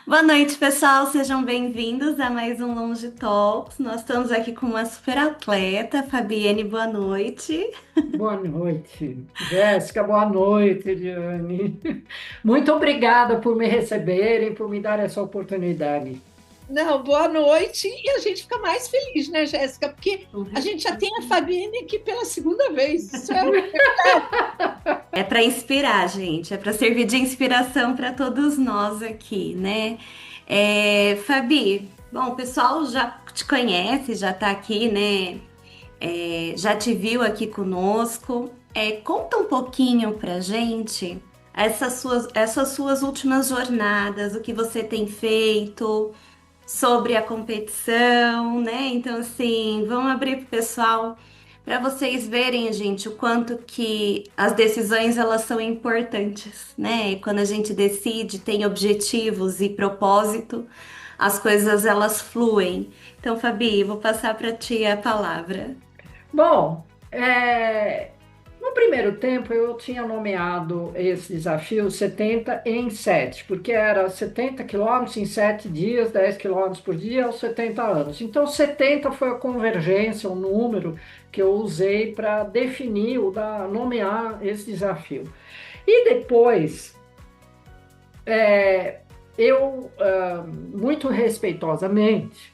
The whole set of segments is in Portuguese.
Boa noite, pessoal. Sejam bem-vindos a mais um Longe Talks. Nós estamos aqui com uma super atleta, Fabiane. Boa noite. Boa noite, Jéssica. Boa noite, Diane. Muito obrigada por me receberem, por me dar essa oportunidade. Não, boa noite. E a gente fica mais feliz, né, Jéssica? Porque a gente já tem a Fabienne aqui pela segunda vez. Isso é um... É para inspirar, gente. É para servir de inspiração para todos nós aqui, né? Fabi, bom, o pessoal já te conhece, já está aqui, né? Já te viu aqui conosco. Conta um pouquinho pra gente essas suas últimas jornadas, o que você tem feito sobre a competição, né? Então, assim, vamos abrir para o pessoal para vocês verem, gente, o quanto que as decisões elas são importantes, né? E quando a gente decide, tem objetivos e propósito, as coisas elas fluem. Então, Fabi, vou passar para ti a palavra. Bom, no primeiro tempo eu tinha nomeado esse desafio 70 em 7, porque era 70 quilômetros em 7 dias, 10 quilômetros por dia aos 70 anos. Então, 70 foi a convergência, o número que eu usei para definir, nomear esse desafio. E depois, muito respeitosamente,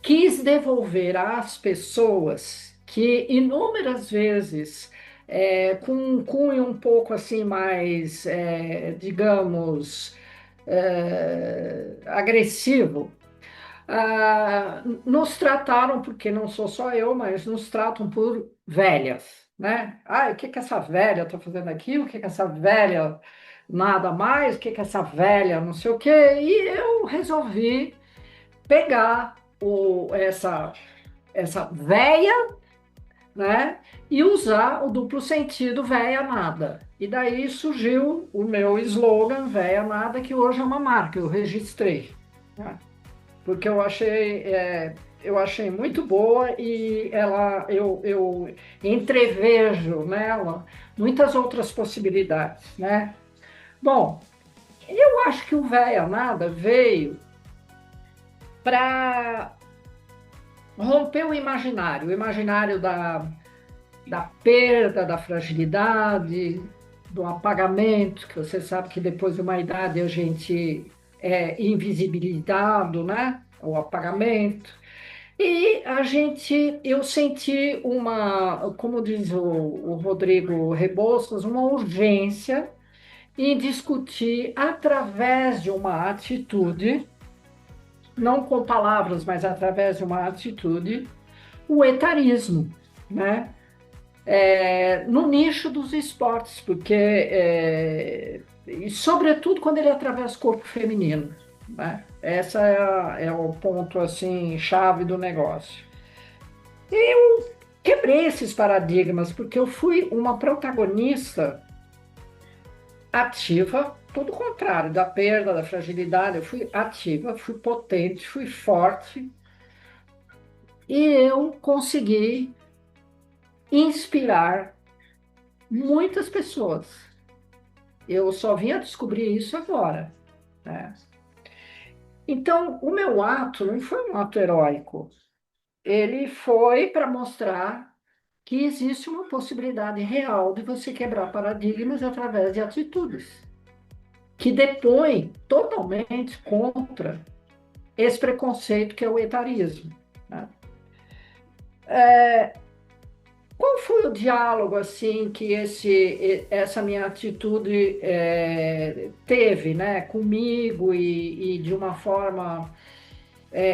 quis devolver às pessoas que inúmeras vezes, com um cunho um pouco assim mais, digamos, agressivo, nos trataram, porque não sou só eu, mas nos tratam por velhas, né? Ah, o que que essa velha está fazendo aqui? O que que essa velha nada mais? O que que essa velha não sei o quê? E eu resolvi pegar essa véia, né? E usar o duplo sentido véia nada. E daí surgiu o meu slogan véia nada, que hoje é uma marca, eu registrei, né? Porque eu achei muito boa e eu entrevejo nela muitas outras possibilidades, né? Bom, eu acho que o véia nada veio para romper o imaginário da perda, da fragilidade, do apagamento, que você sabe que depois de uma idade a gente é invisibilizado, né? O apagamento. E eu senti como diz o Rodrigo Rebouças, uma urgência em discutir através de uma atitude, não com palavras, mas através de uma atitude, o etarismo, né? No nicho dos esportes, porque, e sobretudo quando ele atravessa o corpo feminino, né? Essa é o ponto assim chave do negócio. Eu quebrei esses paradigmas porque eu fui uma protagonista ativa, tudo o contrário da perda, da fragilidade. Eu fui ativa, fui potente, fui forte e eu consegui inspirar muitas pessoas. Eu só vim a descobrir isso agora, né? Então, o meu ato não foi um ato heróico. Ele foi para mostrar que existe uma possibilidade real de você quebrar paradigmas através de atitudes, que depõem totalmente contra esse preconceito que é o etarismo, né? Qual foi o diálogo assim que essa minha atitude teve, né, comigo e de uma forma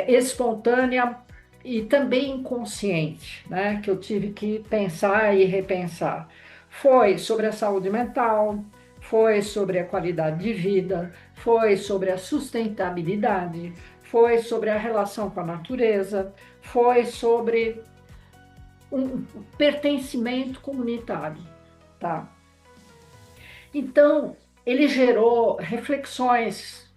espontânea e também inconsciente, né, que eu tive que pensar e repensar? Foi sobre a saúde mental, foi sobre a qualidade de vida, foi sobre a sustentabilidade, foi sobre a relação com a natureza, foi sobre um pertencimento comunitário, tá? Então, ele gerou reflexões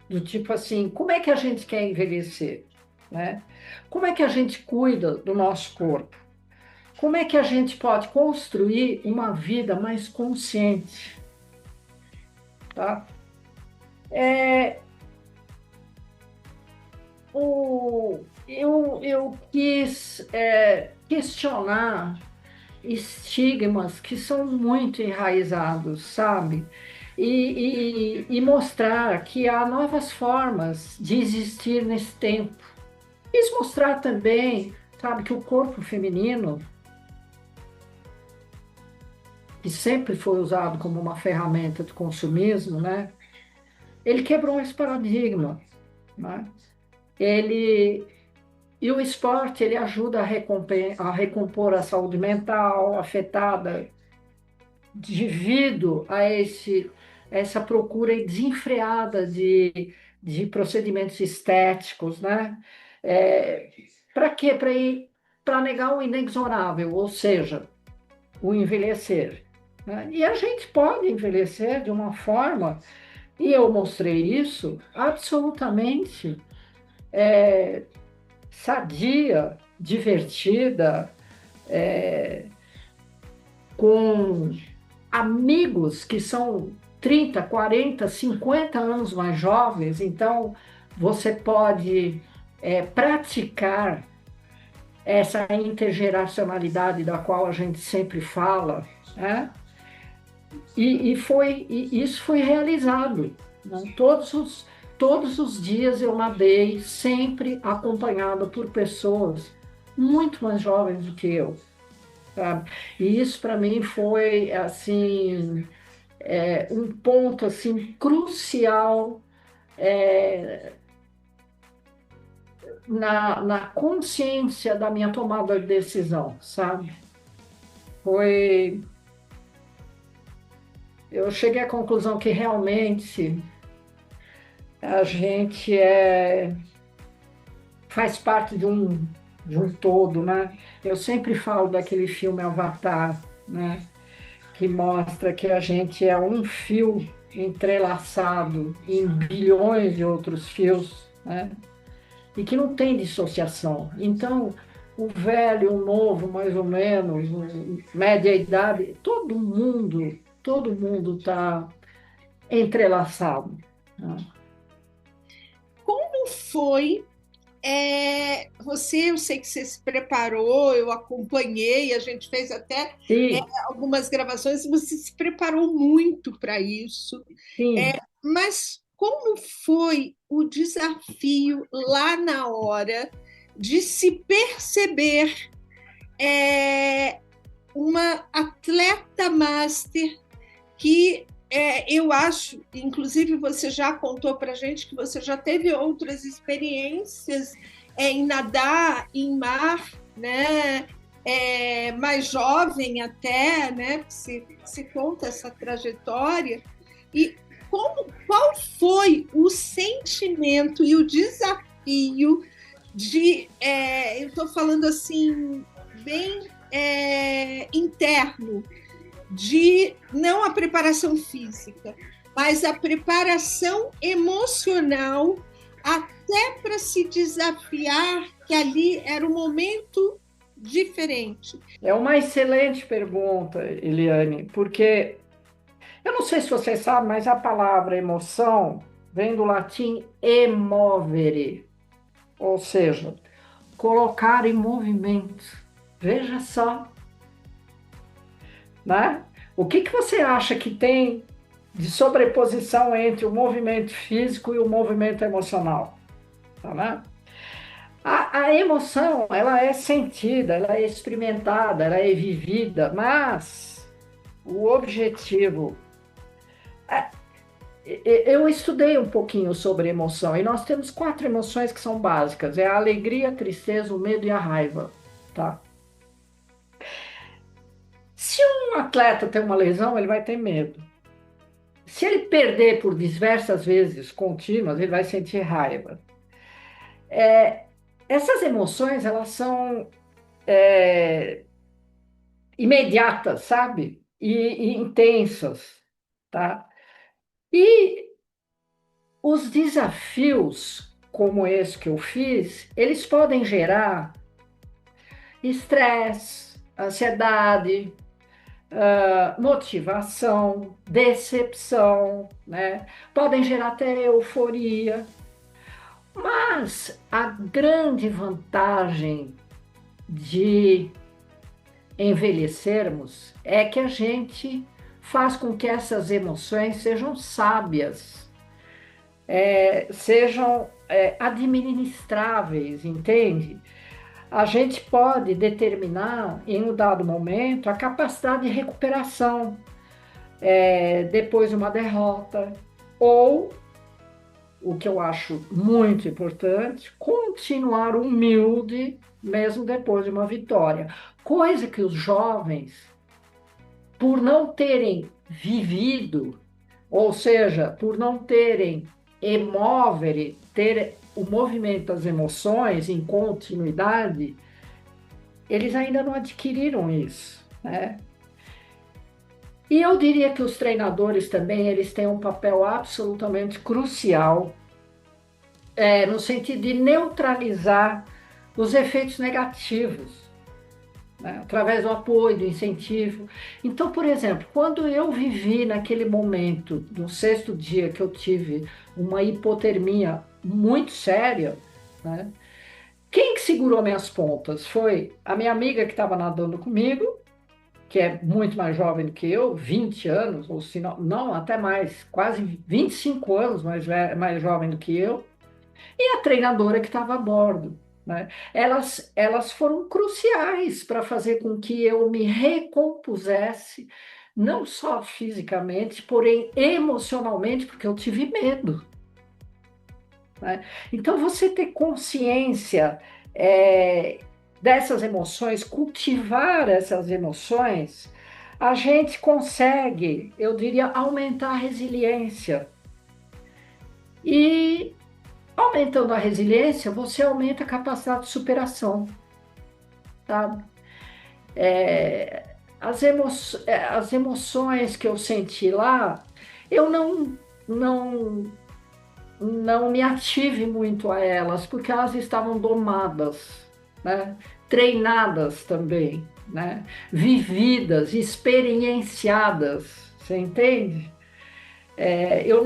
do tipo assim, como é que a gente quer envelhecer, né? Como é que a gente cuida do nosso corpo? Como é que a gente pode construir uma vida mais consciente, tá? eu quis questionar estigmas que são muito enraizados, sabe? E mostrar que há novas formas de existir nesse tempo. Quis mostrar também, sabe, que o corpo feminino, que sempre foi usado como uma ferramenta de consumismo, né? Ele quebrou esse paradigma, né? Ele E o esporte, ele ajuda a recompor a saúde mental afetada devido a essa procura desenfreada de procedimentos estéticos, né? Para quê? Para negar o inexorável, ou seja, o envelhecer, né? E a gente pode envelhecer de uma forma, e eu mostrei isso, absolutamente sadia, divertida, com amigos que são 30, 40, 50 anos mais jovens, então você pode praticar essa intergeracionalidade da qual a gente sempre fala, né? E isso foi realizado, né? Todos os dias eu nadei, sempre acompanhado por pessoas muito mais jovens do que eu, sabe? E isso para mim foi assim um ponto assim crucial na consciência da minha tomada de decisão, sabe? Foi Eu cheguei à conclusão que realmente a gente faz parte de um todo, né? Eu sempre falo daquele filme Avatar, né? Que mostra que a gente é um fio entrelaçado em bilhões de outros fios, né? E que não tem dissociação. Então, o velho, o novo, mais ou menos, média idade, todo mundo está entrelaçado, né? Como foi? Eu sei que você se preparou, eu acompanhei, a gente fez até Sim, algumas gravações, você se preparou muito para isso. sim. Mas como foi o desafio lá na hora de se perceber uma atleta master que eu acho, inclusive você já contou para a gente que você já teve outras experiências em nadar em mar, né? Mais jovem até, né? Se conta essa trajetória. E qual foi o sentimento e o desafio eu estou falando assim, bem interno, de não a preparação física, mas a preparação emocional, até para se desafiar que ali era um momento diferente. É uma excelente pergunta, Eliane, porque eu não sei se você sabe, mas a palavra emoção vem do latim emovere, ou seja, colocar em movimento. Veja só, né? O que você acha que tem de sobreposição entre o movimento físico e o movimento emocional? Tá, né? A emoção, ela é sentida, ela é experimentada, ela é vivida, mas o objetivo. Eu estudei um pouquinho sobre emoção e nós temos 4 emoções que são básicas: é a alegria, a tristeza, o medo e a raiva, tá? Se um atleta tem uma lesão, ele vai ter medo. Se ele perder por diversas vezes contínuas, ele vai sentir raiva. Essas emoções, elas são imediatas, sabe? E intensas, tá? E os desafios, como esse que eu fiz, eles podem gerar estresse, ansiedade, motivação, decepção, né? Podem gerar até euforia. Mas a grande vantagem de envelhecermos é que a gente faz com que essas emoções sejam sábias, sejam administráveis, entende? A gente pode determinar em um dado momento a capacidade de recuperação depois de uma derrota, ou, o que eu acho muito importante, continuar humilde mesmo depois de uma vitória. Coisa que os jovens, por não terem vivido, ou seja, por não terem emóvel, ter o movimento das emoções em continuidade, eles ainda não adquiriram isso, né? E eu diria que os treinadores também, eles têm um papel absolutamente crucial, no sentido de neutralizar os efeitos negativos, né? Através do apoio, do incentivo. Então, por exemplo, quando eu vivi naquele momento, no sexto dia que eu tive uma hipotermia muito séria, né? Quem que segurou minhas pontas? Foi a minha amiga que estava nadando comigo, que é muito mais jovem do que eu, 20 anos, ou se não, não, até mais, quase 25 anos mais jovem do que eu, e a treinadora que estava a bordo, né? Elas foram cruciais para fazer com que eu me recompusesse, não só fisicamente, porém emocionalmente, porque eu tive medo, né? Então, você ter consciência dessas emoções, cultivar essas emoções, a gente consegue, eu diria, aumentar a resiliência. E aumentando a resiliência, você aumenta a capacidade de superação, tá? As emoções que eu senti lá, eu não me ative muito a elas, porque elas estavam domadas, né? Treinadas também, né? Vividas, experienciadas, você entende? Eu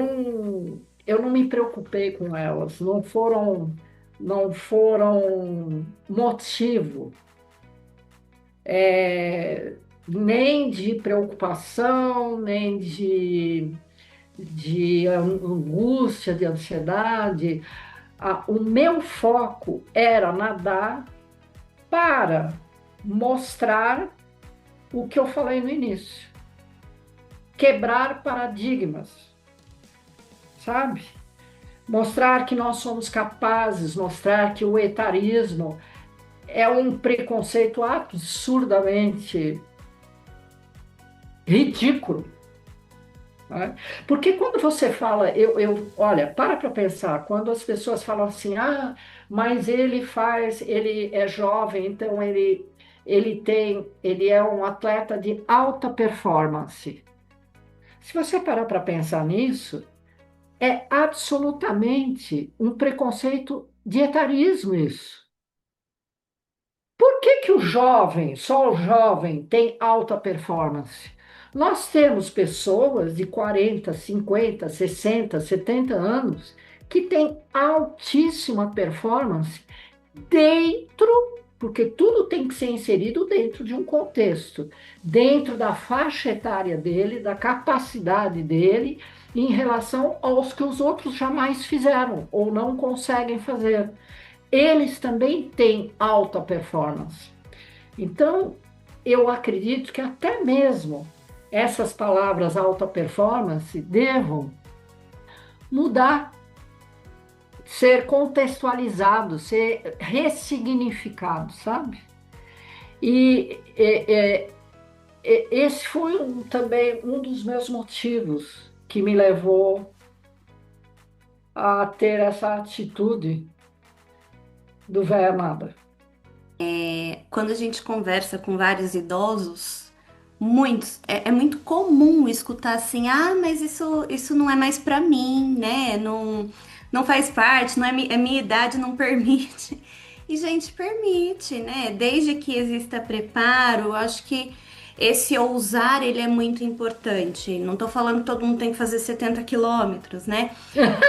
não me preocupei com elas, não foram motivo nem de preocupação, nem de angústia, de ansiedade. O meu foco era nadar para mostrar o que eu falei no início, quebrar paradigmas, sabe? Mostrar que nós somos capazes, mostrar que o etarismo é um preconceito absurdamente ridículo, né? Porque quando você fala, olha, para pensar, quando as pessoas falam assim, mas ele é jovem, então ele é um atleta de alta performance. Se você parar para pensar nisso, é absolutamente um preconceito de etarismo isso. Por que o jovem, só o jovem, tem alta performance? Nós temos pessoas de 40, 50, 60, 70 anos que têm altíssima performance dentro, porque tudo tem que ser inserido dentro de um contexto, dentro da faixa etária dele, da capacidade dele, em relação aos que os outros jamais fizeram ou não conseguem fazer. Eles também têm alta performance. Então, eu acredito que até mesmo essas palavras alta performance devam mudar, ser contextualizado, ser ressignificado, sabe? Esse foi também um dos meus motivos que me levou a ter essa atitude do velho nada. Quando a gente conversa com vários idosos, muitos, é muito comum escutar assim, mas isso não é mais para mim, né? Não faz parte, não é a minha idade não permite. E, gente, permite, né? Desde que exista preparo, acho que esse ousar, ele é muito importante. Não estou falando que todo mundo tem que fazer 70 quilômetros, né?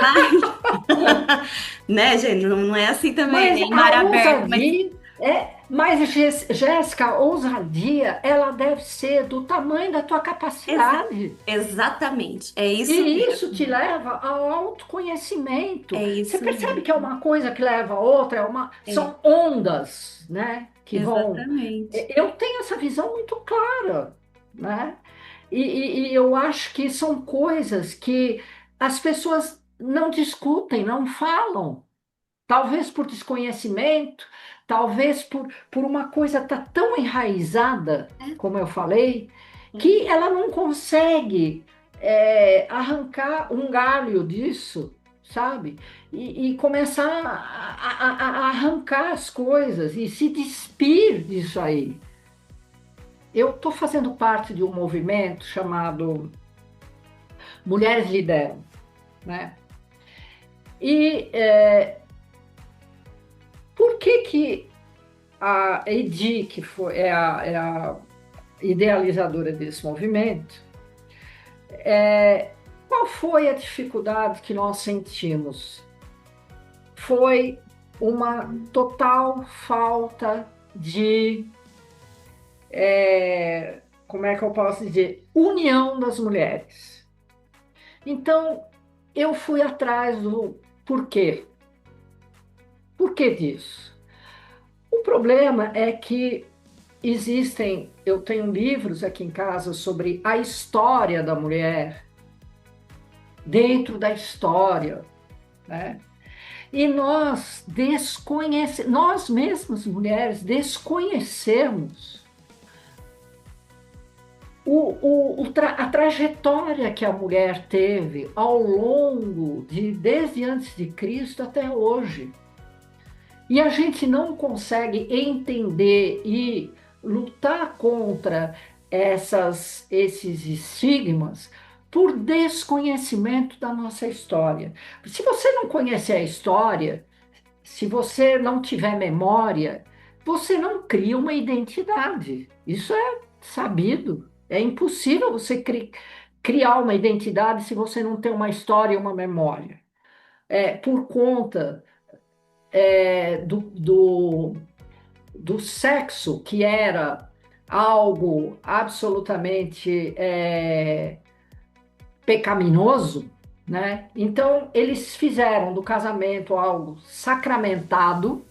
Mas, né, gente, não é assim também, Mas nem mar a aberto, mas ousadia, Jéssica, a ousadia, ela deve ser do tamanho da tua exa- capacidade. exatamente, é isso E isso te mesmo. leva ao autoconhecimento. É Você isso percebe que é mesmo. uma coisa que leva a outra, É, são ondas, né? Que vão. exatamente. Eu tenho essa visão muito clara, né? E eu acho que são coisas que as pessoas não discutem, não falam. Talvez por desconhecimento, talvez por uma coisa tá tão enraizada, É, como eu falei, é. que ela não consegue arrancar um galho disso, sabe? E começar a arrancar as coisas e se despir disso aí. Eu estou fazendo parte de um movimento chamado Mulheres Lideram, né? E por que a Edi, que é a idealizadora desse movimento, qual foi a dificuldade que nós sentimos? Foi uma total falta de, como é que eu posso dizer, união das mulheres. Então, eu fui atrás do porquê. Por que disso? O problema é que eu tenho livros aqui em casa sobre a história da mulher, dentro da história, né? E nós mesmas mulheres desconhecemos a trajetória que a mulher teve ao longo desde antes de Cristo até hoje. E a gente não consegue entender e lutar contra esses estigmas por desconhecimento da nossa história. Se você não conhece a história, se você não tiver memória, você não cria uma identidade. Isso é sabido. É impossível você criar uma identidade se você não tem uma história e uma memória. Por conta do sexo, que era algo absolutamente pecaminoso, né? Então, eles fizeram do casamento algo sacramentado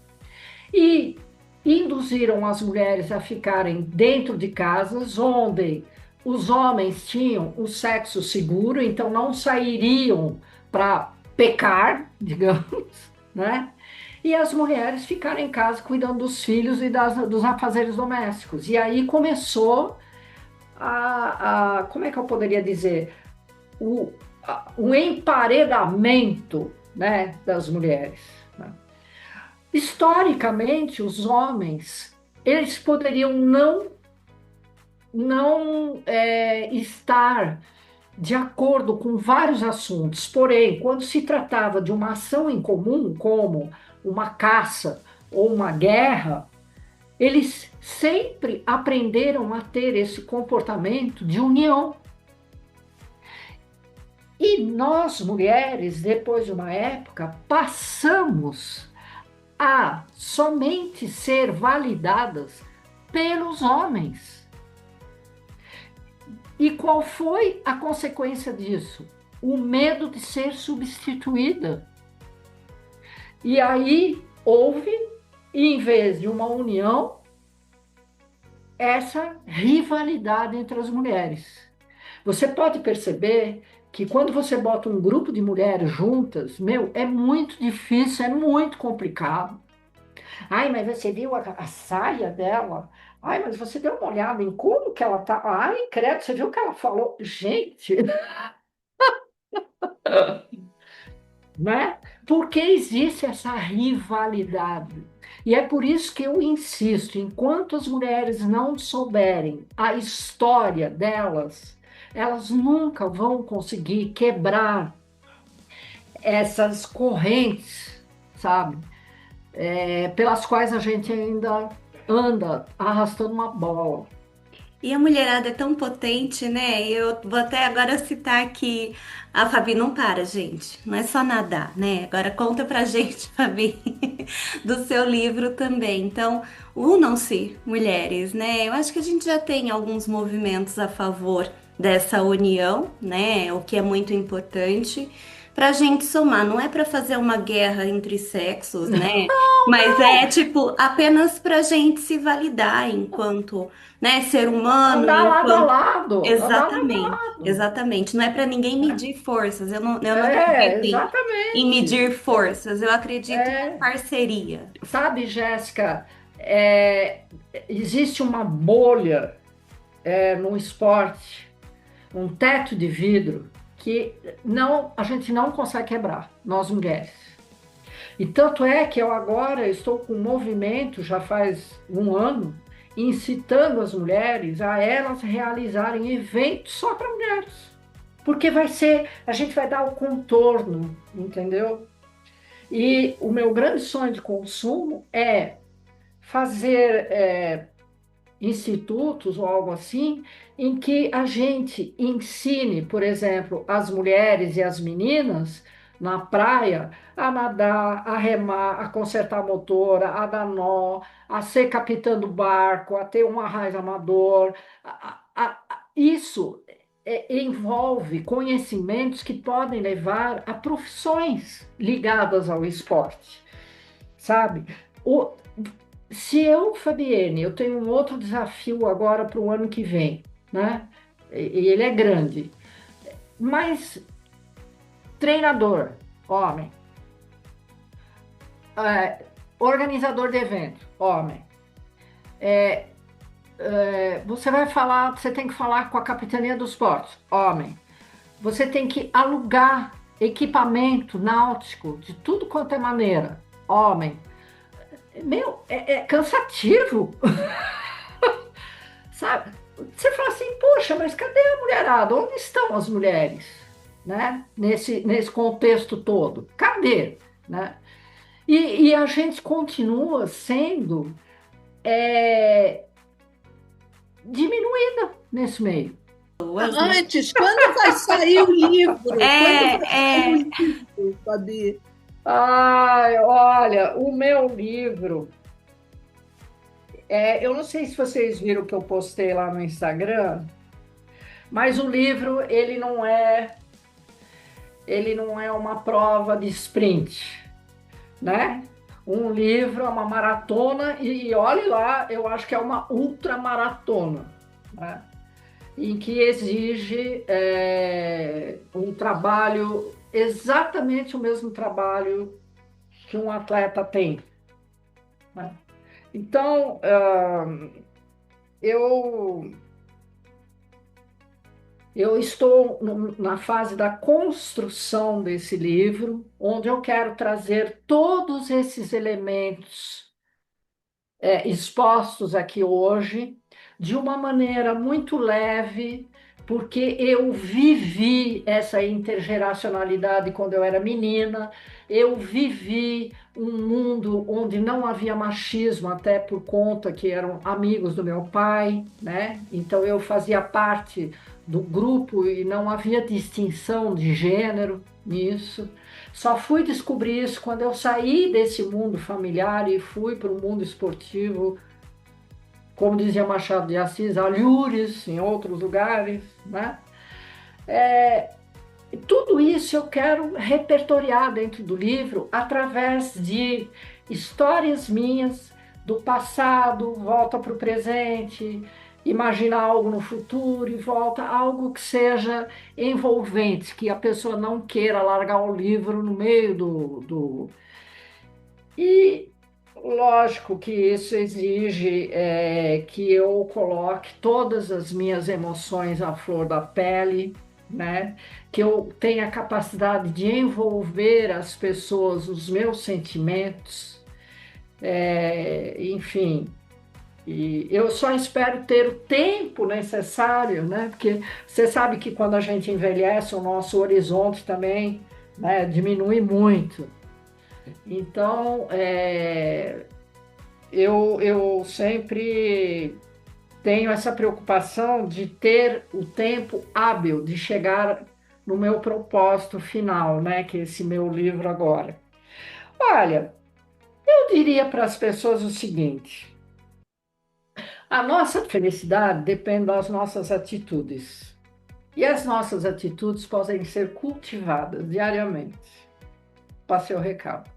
e induziram as mulheres a ficarem dentro de casas onde os homens tinham o sexo seguro, então não sairiam para pecar, digamos, né? E as mulheres ficaram em casa cuidando dos filhos e dos afazeres domésticos. E aí começou como é que eu poderia dizer, o emparedamento, né, das mulheres, né? Historicamente, os homens, eles poderiam não estar de acordo com vários assuntos, porém, quando se tratava de uma ação em comum, como uma caça ou uma guerra, eles sempre aprenderam a ter esse comportamento de união. E nós, mulheres, depois de uma época, passamos a somente ser validadas pelos homens. E qual foi a consequência disso? O medo de ser substituída. E aí houve, em vez de uma união, essa rivalidade entre as mulheres. Você pode perceber que quando você bota um grupo de mulheres juntas, é muito difícil, é muito complicado. Ai, mas você viu a saia dela? Ai, mas você deu uma olhada em como que ela tá? Ai, credo, você viu o que ela falou? Gente, né? Porque existe essa rivalidade. E é por isso que eu insisto, enquanto as mulheres não souberem a história delas, elas nunca vão conseguir quebrar essas correntes, sabe? Pelas quais a gente ainda anda arrastando uma bola. E a mulherada é tão potente, né? Eu vou até agora citar aqui. A Fabi não para, gente. Não é só nadar, né? Agora conta pra gente, Fabi, do seu livro também. Então, unam-se, mulheres, né? Eu acho que a gente já tem alguns movimentos a favor dessa união, né? O que é muito importante pra gente somar. Não é pra fazer uma guerra entre sexos, né? Mas é tipo apenas pra gente se validar enquanto, né, ser humano, Andar lado a enquanto. lado, andar lado a Exatamente, lado. exatamente. Não é para ninguém Né? medir forças. Eu não É, acredito em exatamente. medir forças. Eu acredito em É, parceria. sabe, Jéssica, é, existe uma bolha no esporte, um teto de vidro que a gente não consegue quebrar, nós mulheres. E tanto é que eu agora estou com um movimento, já faz um ano, incitando as mulheres a elas realizarem eventos só para mulheres. Porque a gente vai dar o contorno, entendeu? E o meu grande sonho de consumo é fazer institutos ou algo assim, em que a gente ensine, por exemplo, as mulheres e as meninas na praia a nadar, a remar, a consertar a motora, a dar nó, a ser capitã do barco, a ter um arraiz amador. Isso envolve conhecimentos que podem levar a profissões ligadas ao esporte, sabe? O, Se eu, Fabienne, eu tenho um outro desafio agora para o ano que vem, né? E ele é grande. Mas treinador, homem, organizador de evento, homem. Você tem que falar com a capitania dos portos, homem. Você tem que alugar equipamento náutico de tudo quanto é maneira, homem. Meu, é cansativo. Sabe? Você fala assim, poxa, mas cadê a mulherada? Onde estão as mulheres? Né? Nesse contexto todo. Cadê? Né? E a gente continua sendo diminuída nesse meio. Antes, quando vai sair o livro? Quando vai sair o É, livro, Fabi? Ai, olha, o meu livro. Eu não sei se vocês viram o que eu postei lá no Instagram, mas o livro ele não é uma prova de sprint, né? Um livro é uma maratona e olhe lá, eu acho que é uma ultramaratona, né? Em que exige um trabalho, exatamente o mesmo trabalho que um atleta tem, né? Então, eu estou na fase da construção desse livro, onde eu quero trazer todos esses elementos expostos aqui hoje, de uma maneira muito leve, porque eu vivi essa intergeracionalidade quando eu era menina, eu vivi um mundo onde não havia machismo, até por conta que eram amigos do meu pai, né? Então eu fazia parte do grupo e não havia distinção de gênero nisso. Só fui descobrir isso quando eu saí desse mundo familiar e fui para o mundo esportivo, como dizia Machado de Assis, alhures em outros lugares, né? Tudo isso eu quero repertoriar dentro do livro através de histórias minhas do passado, volta para o presente, imagina algo no futuro e volta algo que seja envolvente, que a pessoa não queira largar o livro no meio do... E lógico que isso exige que eu coloque todas as minhas emoções à flor da pele, né? Que eu tenha a capacidade de envolver as pessoas, os meus sentimentos, enfim. E eu só espero ter o tempo necessário, né? Porque você sabe que quando a gente envelhece, o nosso horizonte também, né, diminui muito. Então, eu sempre tenho essa preocupação de ter o tempo hábil de chegar no meu propósito final, né? Que é esse meu livro agora. Olha, eu diria para as pessoas o seguinte: a nossa felicidade depende das nossas atitudes. E as nossas atitudes podem ser cultivadas diariamente. Passe o recado.